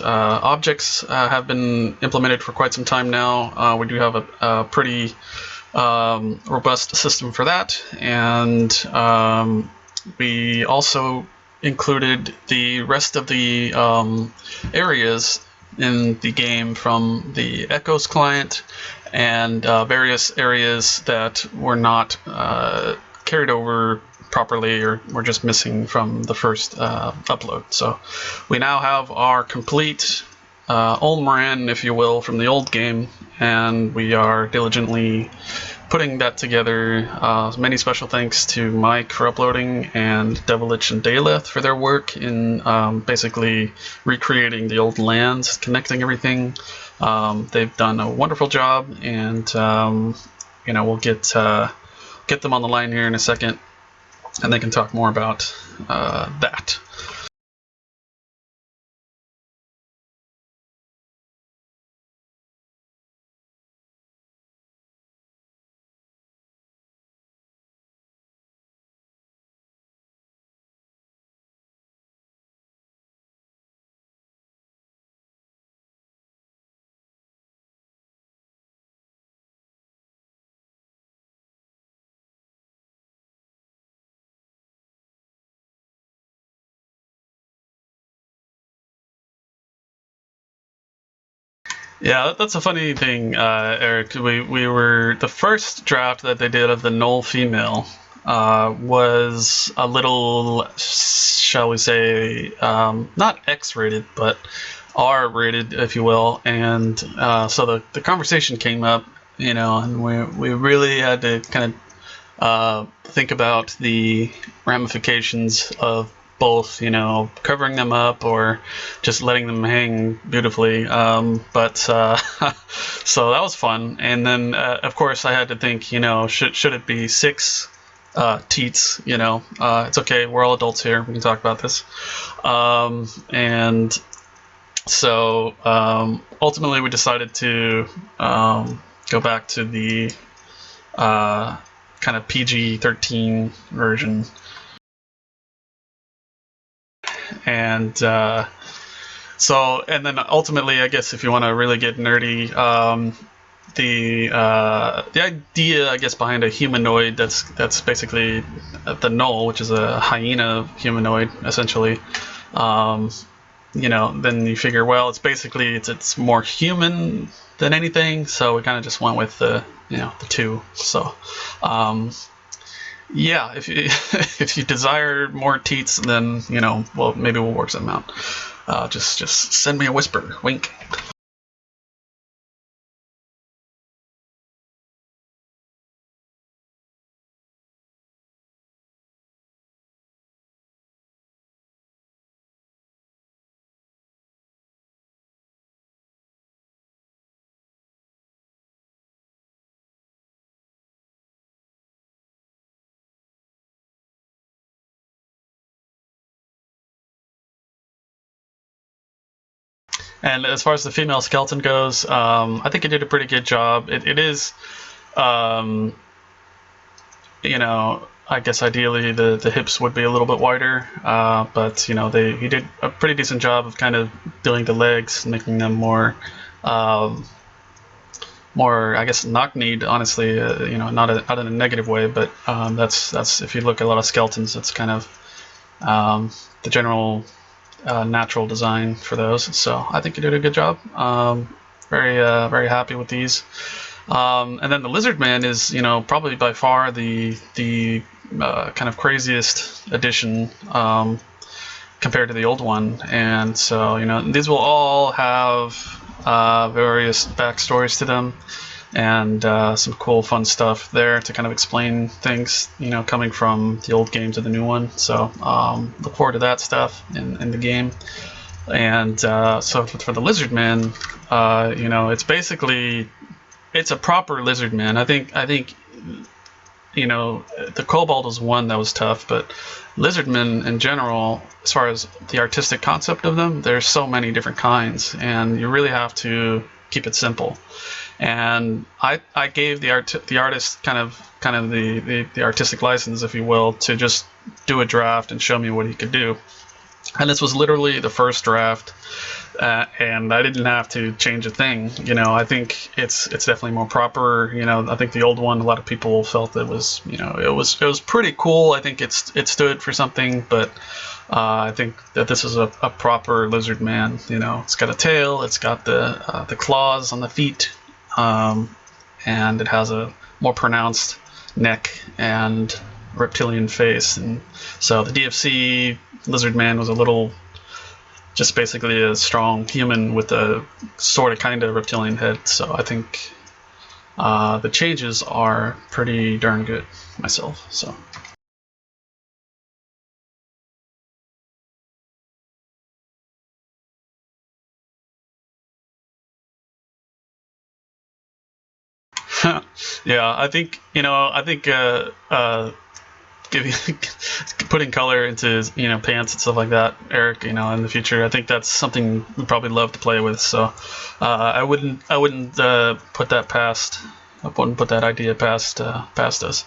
Objects have been implemented for quite some time now. We do have a pretty robust system for that, and we also included the rest of the areas in the game from the Echoes client and various areas that were not carried over properly or were just missing from the first upload. So we now have our complete Ulmoran, if you will, from the old game, and we are diligently putting that together. Many special thanks to Mike for uploading, and Devilich and Daleth for their work in basically recreating the old lands, connecting everything. They've done a wonderful job, and we'll get them on the line here in a second, and they can talk more about that. Yeah, that's a funny thing, Eric. We were the first draft that they did of the Null female was a little, shall we say, not X-rated, but R-rated, if you will. And so the conversation came up, and we really had to kind of think about the ramifications of both, covering them up or just letting them hang beautifully. But so that was fun. And then, of course, I had to think, should it be 6 teats? It's okay. We're all adults here. We can talk about this. And so ultimately, we decided to go back to the kind of PG-13 version. And and then ultimately, I guess if you want to really get nerdy, the idea, I guess, behind a humanoid that's basically the Null, which is a hyena humanoid, essentially. Then you figure, well, it's more human than anything, so we kind of just went with the 2. So. Yeah, if you if you desire more teats, then well, maybe we'll work something out. Just send me a whisper, wink. And as far as the female skeleton goes, I think it did a pretty good job. It is, I guess ideally the hips would be a little bit wider, but he did a pretty decent job of kind of doing the legs, making them more, I guess, knock-kneed. Honestly, not in a negative way, but that's if you look at a lot of skeletons, that's kind of the general natural design for those. So I think you did a good job. Very happy with these. And then the Lizard Man is, probably by far the kind of craziest addition compared to the old one. And so, these will all have various backstories to them and some cool, fun stuff there to kind of explain things, coming from the old game to the new one. So look forward to that stuff in the game. And so for the Lizard Man, it's a proper Lizard Man. I think the Kobold was one that was tough, but Lizardmen in general, as far as the artistic concept of them, there's so many different kinds, and you really have to keep it simple. And I gave the artist kind of the artistic license, if you will, to just do a draft and show me what he could do. And this was literally the first draft. and I didn't have to change a thing. I think it's definitely more proper. I think the old one, a lot of people felt it was, it was pretty cool. I think it stood for something, but I think that this is a proper lizard man. It's got a tail, it's got the claws on the feet, and it has a more pronounced neck and reptilian face. And so the DFC lizard man was a little, just basically a strong human with a sort of kind of reptilian head. So I think the changes are pretty darn good myself. So. Yeah, I think giving putting color into his, pants and stuff like that, Eric, in the future, I think that's something we'd probably love to play with. So I wouldn't put that past. I wouldn't put that idea past us.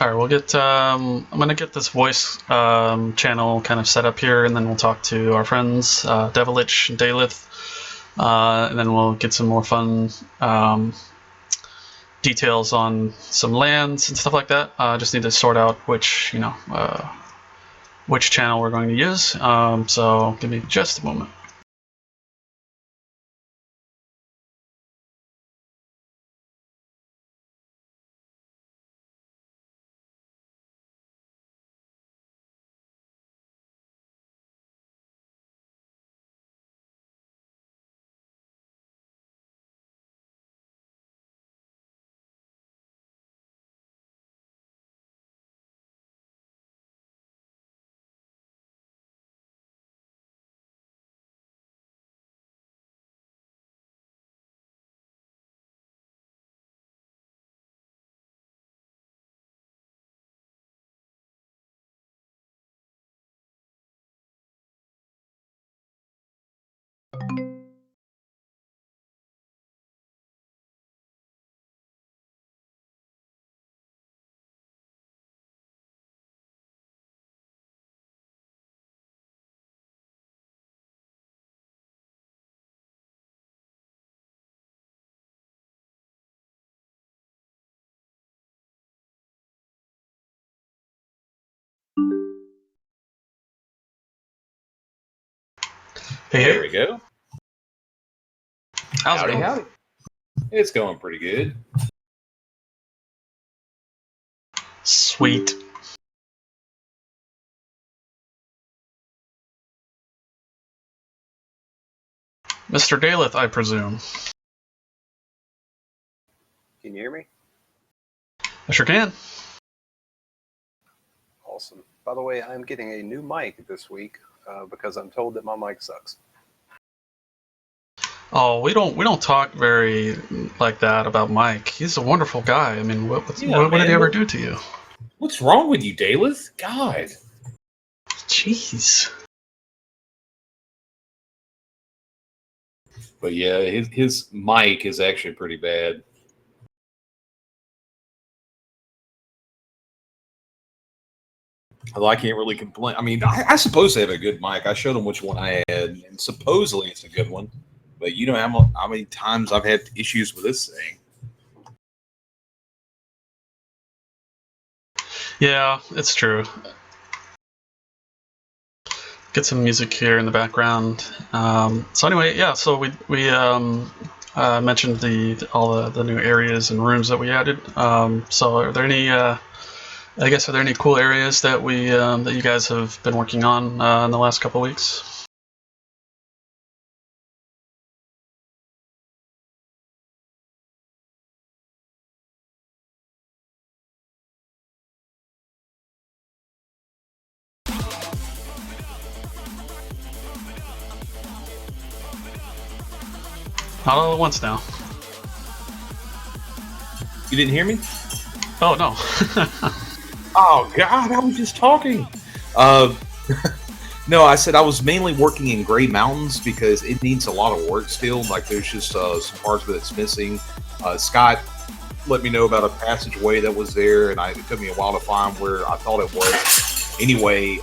All right, I'm gonna get this voice channel kind of set up here, and then we'll talk to our friends Devilich and Daleth, and then we'll get some more fun details on some lands and stuff like that. Just need to sort out which channel we're going to use. So give me just a moment. Hey, There we go. how's it Howdy, going? howdy. It's going pretty good. Sweet. Mr. Daleth, I presume. Can you hear me? I sure can. Awesome. By the way, I'm getting a new mic this week because I'm told that my mic sucks. Oh, we don't talk very like that about Mike. He's a wonderful guy. I mean, what Yeah, did he man. ever do to you? What's wrong with you, Daleth? God. Jeez. But yeah, his mic is actually pretty bad. Although I can't really complain. I mean, I suppose they have a good mic. I showed them which one I had, and supposedly it's a good one. But you know how many times I've had issues with this thing. Yeah, it's true. Get some music here in the background. So anyway, yeah. So we mentioned all the new areas and rooms that we added. So are there any? Are there any cool areas that that you guys have been working on in the last couple of weeks? Not all at once now. You didn't hear me? Oh, no. Oh, God, I was just talking. No, I said I was mainly working in Gray Mountains because it needs a lot of work still. Like, there's just some parts of it that's missing. Scott let me know about a passageway that was there, and it took me a while to find where I thought it was. Anyway,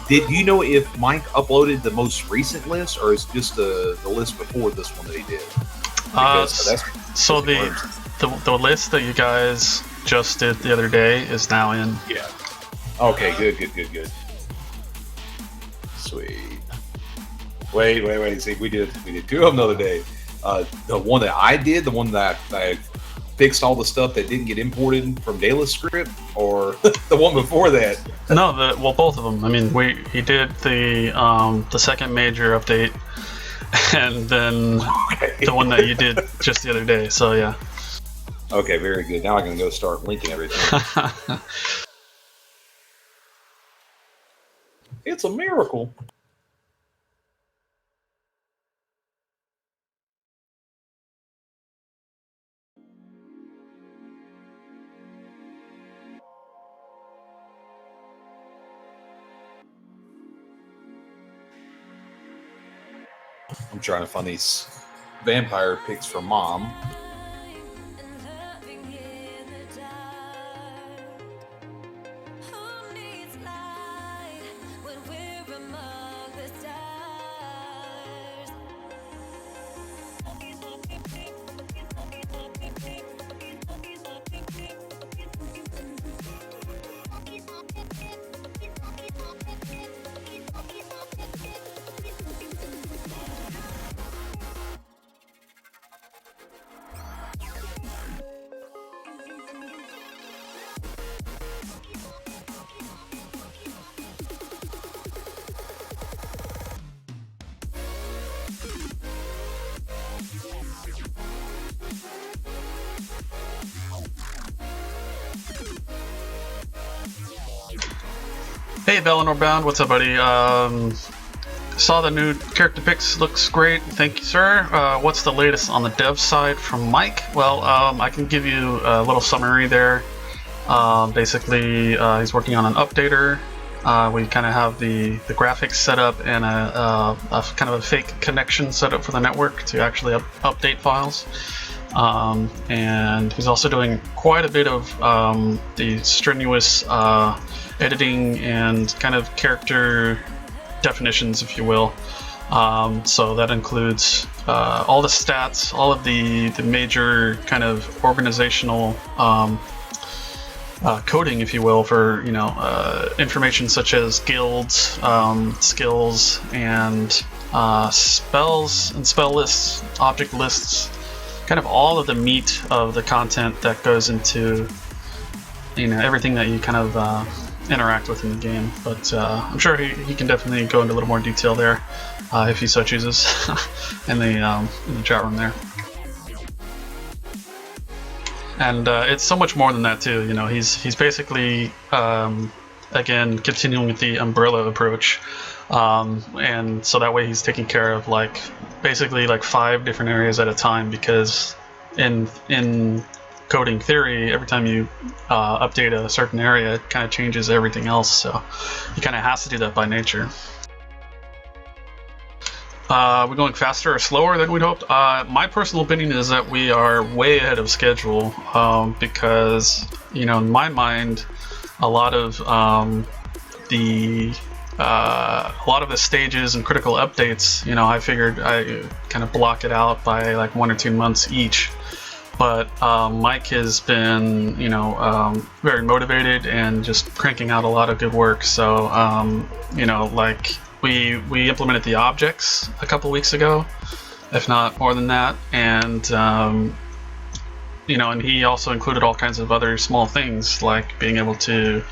did you know if Mike uploaded the most recent list, or is it just the list before this one that he did? So the list that you guys just did the other day is now in. Yeah. Okay, good. Sweet. Wait. See, we did two of them the other day. The one that I did, the one that I fixed all the stuff that didn't get imported from Dayla's script, or the one before that? No, both of them. I mean, he did the second major update, and then the one that you did just the other day. So yeah. Okay, very good. Now I can go start linking everything. It's a miracle. I'm trying to find these vampire pics for Mom. Hey, Bellinor Bound, what's up, buddy? Saw the new character pics, looks great. Thank you, sir. What's the latest on the dev side from Mike? Well, I can give you a little summary there. Basically, he's working on an updater. We kind of have the graphics set up and a kind of a fake connection set up for the network to actually update files. And he's also doing quite a bit of the strenuous editing and kind of character definitions, if you will. So that includes all the stats, all of the major kind of organizational coding, if you will, for information such as guilds, skills, and spells and spell lists, object lists, kind of all of the meat of the content that goes into everything that you kind of interact with in the game. But I'm sure he can definitely go into a little more detail there if he so chooses in the chat room there. And it's so much more than that too. He's basically again continuing with the umbrella approach, and so that way he's taking care of basically 5 different areas at a time, because in coding theory, every time you update a certain area, it kind of changes everything else, so he kind of has to do that by nature. We're going faster or slower than we'd hoped. My personal opinion is that we are way ahead of schedule, because in my mind, a lot of the stages and critical updates, I figured I kind of block it out by 1 or 2 months each. But Mike has been, very motivated and just cranking out a lot of good work. So, we implemented the objects a couple weeks ago, if not more than that, and and he also included all kinds of other small things, like being able to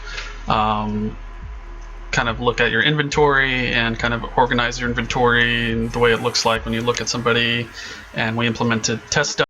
kind of look at your inventory and kind of organize your inventory and the way it looks like when you look at somebody. And we implemented test